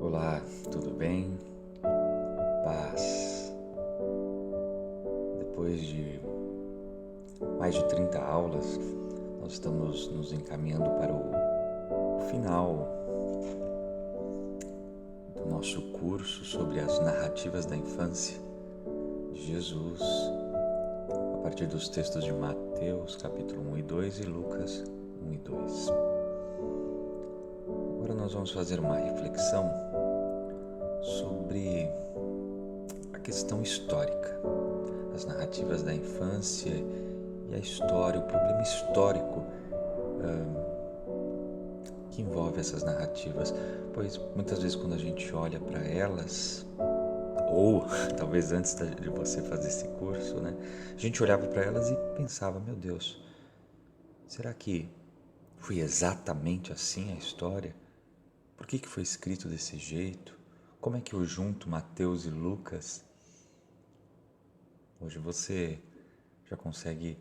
Olá, tudo bem? Paz. Depois de mais de 30 aulas, nós estamos nos encaminhando para o final do nosso curso sobre as narrativas da infância de Jesus, a partir dos textos de Mateus, capítulo 1 e 2 e Lucas 1 e 2. Agora nós vamos fazer uma reflexão sobre a questão histórica, as narrativas da infância e a história, o problema histórico que envolve essas narrativas, pois muitas vezes quando a gente olha para elas, ou talvez antes de você fazer esse curso, né, a gente olhava para elas e pensava, meu Deus, será que foi exatamente assim a história? Por que foi escrito desse jeito? Como é que eu junto Mateus e Lucas? Hoje você já consegue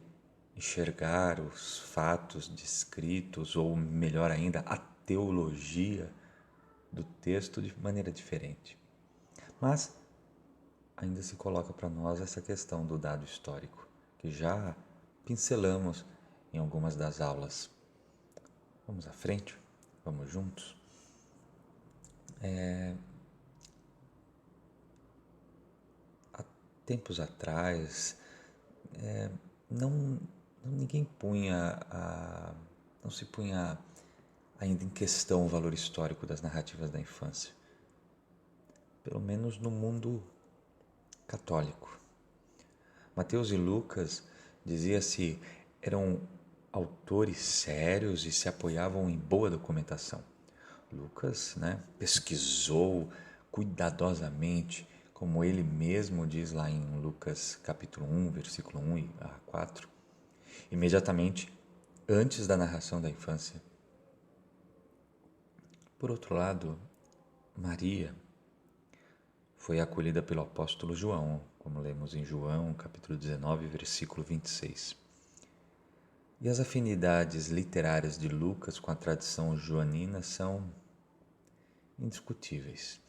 enxergar os fatos descritos, ou melhor ainda, a teologia do texto de maneira diferente. Mas ainda se coloca para nós essa questão do dado histórico, que já pincelamos em algumas das aulas. Vamos à frente? Vamos juntos? Há tempos atrás, não, ninguém não se punha ainda em questão o valor histórico das narrativas da infância, pelo menos no mundo católico. Mateus e Lucas, dizia-se, eram autores sérios e se apoiavam em boa documentação. Lucas, pesquisou cuidadosamente, como ele mesmo diz lá em Lucas capítulo 1, versículo 1 a 4, imediatamente antes da narração da infância. Por outro lado, Maria foi acolhida pelo apóstolo João, como lemos em João capítulo 19, versículo 26. E as afinidades literárias de Lucas com a tradição joanina são indiscutíveis.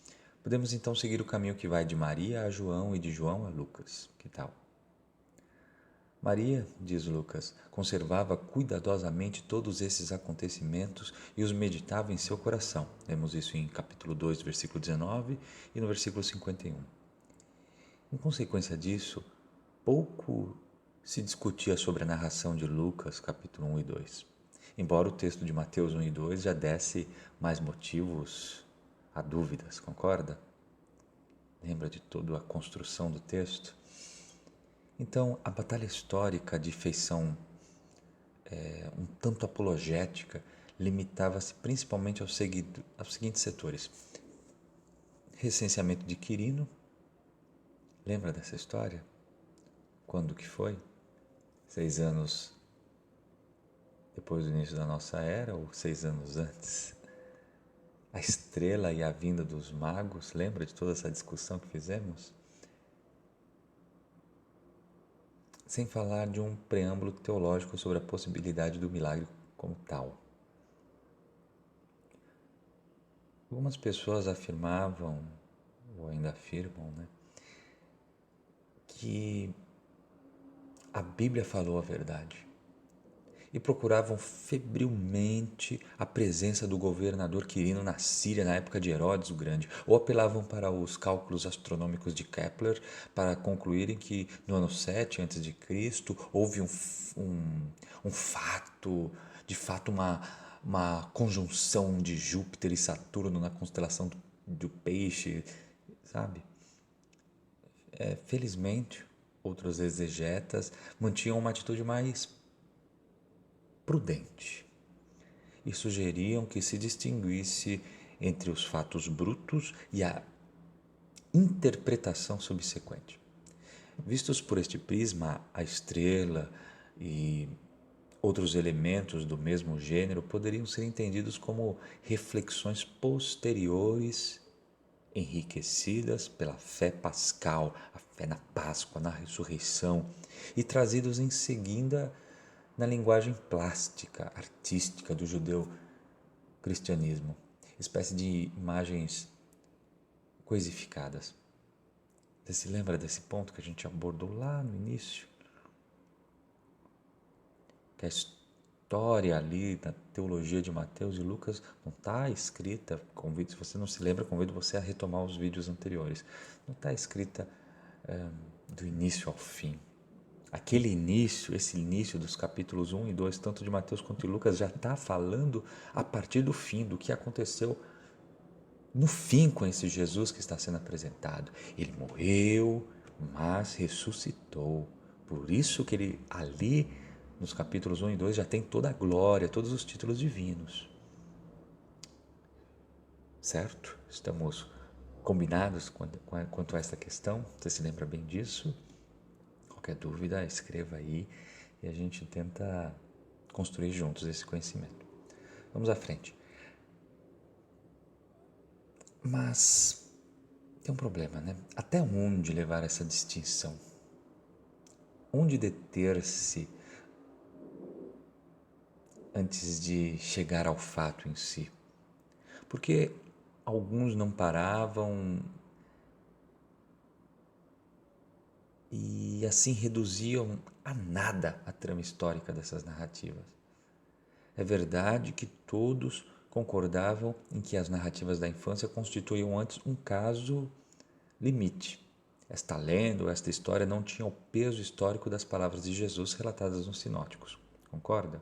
Podemos então seguir o caminho que vai de Maria a João e de João a Lucas. Que tal? Maria, diz Lucas, conservava cuidadosamente todos esses acontecimentos e os meditava em seu coração. Lemos isso em capítulo 2, versículo 19 e no versículo 51. Em consequência disso, pouco se discutia sobre a narração de Lucas, capítulo 1 e 2. Embora o texto de Mateus 1 e 2 já desse mais motivos a dúvidas, concorda? Lembra de toda a construção do texto? Então, a batalha histórica de feição um tanto apologética limitava-se principalmente aos seguintes setores. Recenseamento de Quirino, lembra dessa história? Quando que foi? 6 anos depois do início da nossa era ou 6 anos antes? A estrela e a vinda dos magos, lembra de toda essa discussão que fizemos? Sem falar de um preâmbulo teológico sobre a possibilidade do milagre como tal. Algumas pessoas afirmavam, ou ainda afirmam, que a Bíblia falou a verdade e procuravam febrilmente a presença do governador Quirino na Síria na época de Herodes o Grande, ou apelavam para os cálculos astronômicos de Kepler para concluírem que no ano 7 a.C. houve um fato, de fato uma conjunção de Júpiter e Saturno na constelação do Peixe, sabe? Felizmente, outros exegetas mantinham uma atitude mais prudente e sugeriam que se distinguisse entre os fatos brutos e a interpretação subsequente. Vistos por este prisma, a estrela e outros elementos do mesmo gênero poderiam ser entendidos como reflexões posteriores enriquecidas pela fé pascal, a fé na Páscoa, na ressurreição, e trazidos em seguida na linguagem plástica, artística do judeu-cristianismo, espécie de imagens coisificadas. Você se lembra desse ponto que a gente abordou lá no início? Que a história ali da teologia de Mateus e Lucas não está escrita, se você não se lembra, convido você a retomar os vídeos anteriores. Não está escrita do início ao fim. Aquele início, esse início dos capítulos 1 e 2, tanto de Mateus quanto de Lucas, já está falando a partir do fim, do que aconteceu no fim com esse Jesus que está sendo apresentado. Ele morreu, mas ressuscitou. Por isso que ele ali, nos capítulos 1 e 2, já tem toda a glória, todos os títulos divinos. Certo? Estamos combinados quanto a esta questão? Você se lembra bem disso? Qualquer dúvida, escreva aí e a gente tenta construir juntos esse conhecimento. Vamos à frente. Mas tem um problema, né? Até onde levar essa distinção? Onde deter-se antes de chegar ao fato em si? Porque alguns não paravam e assim reduziam a nada a trama histórica dessas narrativas. É verdade que todos concordavam em que as narrativas da infância constituíam antes um caso limite. Esta lenda ou esta história não tinha o peso histórico das palavras de Jesus relatadas nos sinóticos. Concorda?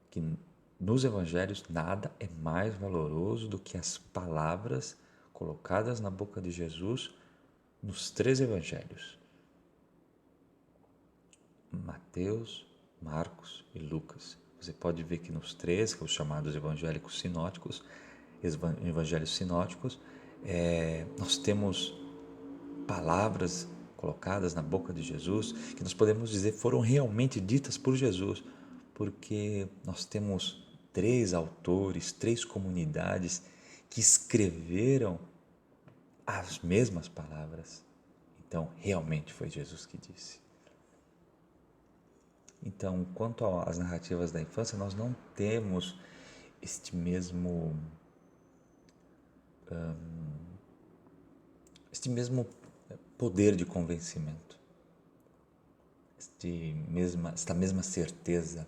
Que nos evangelhos nada é mais valoroso do que as palavras colocadas na boca de Jesus nos 3 evangelhos: Mateus, Marcos e Lucas. Você pode ver que nos 3, que os chamados evangelhos sinóticos, nós temos palavras colocadas na boca de Jesus que nós podemos dizer foram realmente ditas por Jesus, porque nós temos 3 autores, 3 comunidades que escreveram as mesmas palavras. Então, realmente foi Jesus que disse. Então, quanto às narrativas da infância, nós não temos este mesmo poder de convencimento, esta mesma certeza,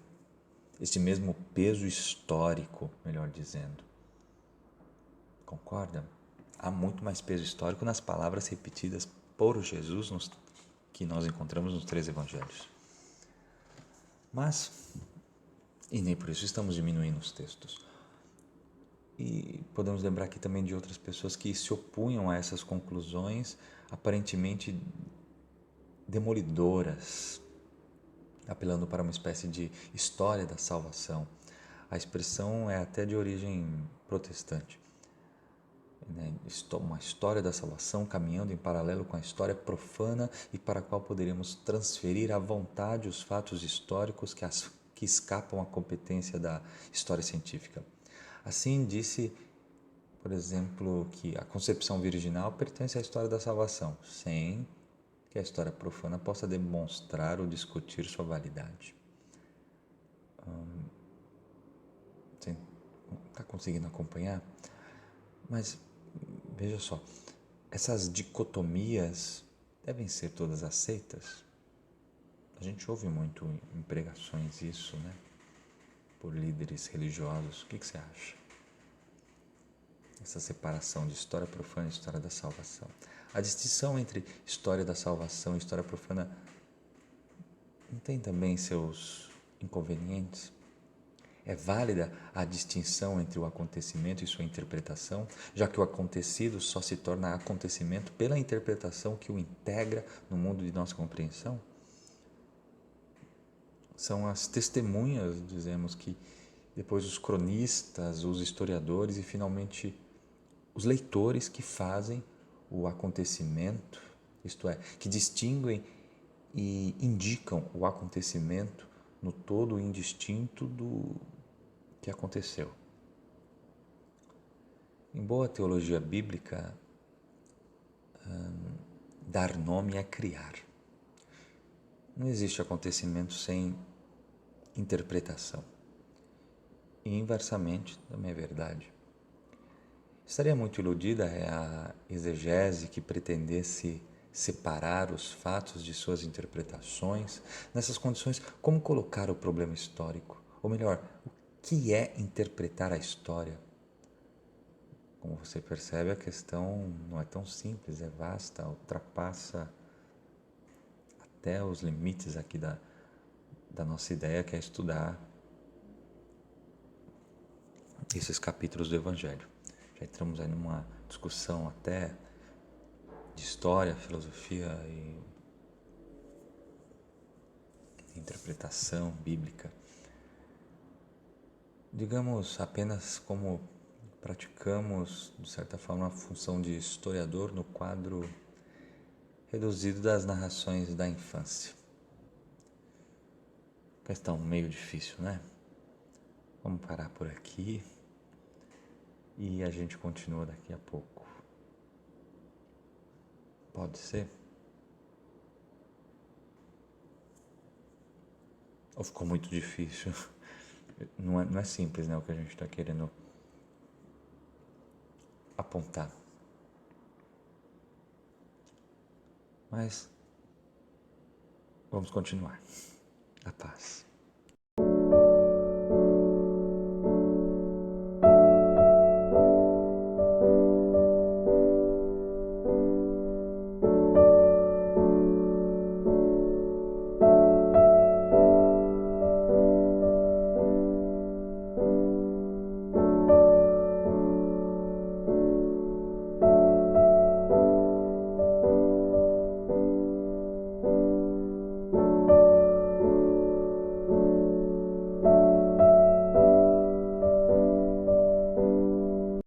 este mesmo peso histórico, melhor dizendo. Concorda? Há muito mais peso histórico nas palavras repetidas por Jesus que nós encontramos nos 3 evangelhos. Mas, e nem por isso estamos diminuindo os textos. E podemos lembrar aqui também de outras pessoas que se opunham a essas conclusões aparentemente demolidoras, apelando para uma espécie de história da salvação. A expressão é até de origem protestante. Uma história da salvação caminhando em paralelo com a história profana e para a qual poderíamos transferir à vontade os fatos históricos que escapam à competência da história científica. Assim disse, por exemplo, que a concepção virginal pertence à história da salvação, sem que a história profana possa demonstrar ou discutir sua validade. Você está conseguindo acompanhar? Mas veja só, essas dicotomias devem ser todas aceitas? A gente ouve muito em pregações isso, né? Por líderes religiosos. O que você acha? Essa separação de história profana e história da salvação. A distinção entre história da salvação e história profana não tem também seus inconvenientes? É válida a distinção entre o acontecimento e sua interpretação, já que o acontecido só se torna acontecimento pela interpretação que o integra no mundo de nossa compreensão? São as testemunhas, dizemos que depois os cronistas, os historiadores e finalmente os leitores que fazem o acontecimento, isto é, que distinguem e indicam o acontecimento no todo indistinto do que aconteceu. Em boa teologia bíblica, dar nome é criar. Não existe acontecimento sem interpretação. E inversamente também é verdade. Estaria muito iludida a exegese que pretendesse separar os fatos de suas interpretações. Nessas condições, como colocar o problema histórico? Ou melhor, o que é interpretar a história? Como você percebe, a questão não é tão simples, é vasta, ultrapassa até os limites aqui da nossa ideia, que é estudar esses capítulos do Evangelho. Já entramos aí numa discussão até de história, filosofia e interpretação bíblica. Digamos apenas como praticamos, de certa forma, a função de historiador no quadro reduzido das narrações da infância. Questão meio difícil, né? Vamos parar por aqui e a gente continua daqui a pouco. Pode ser? Ou ficou muito difícil? Não é simples, né, o que a gente está querendo apontar. Mas vamos continuar. A paz.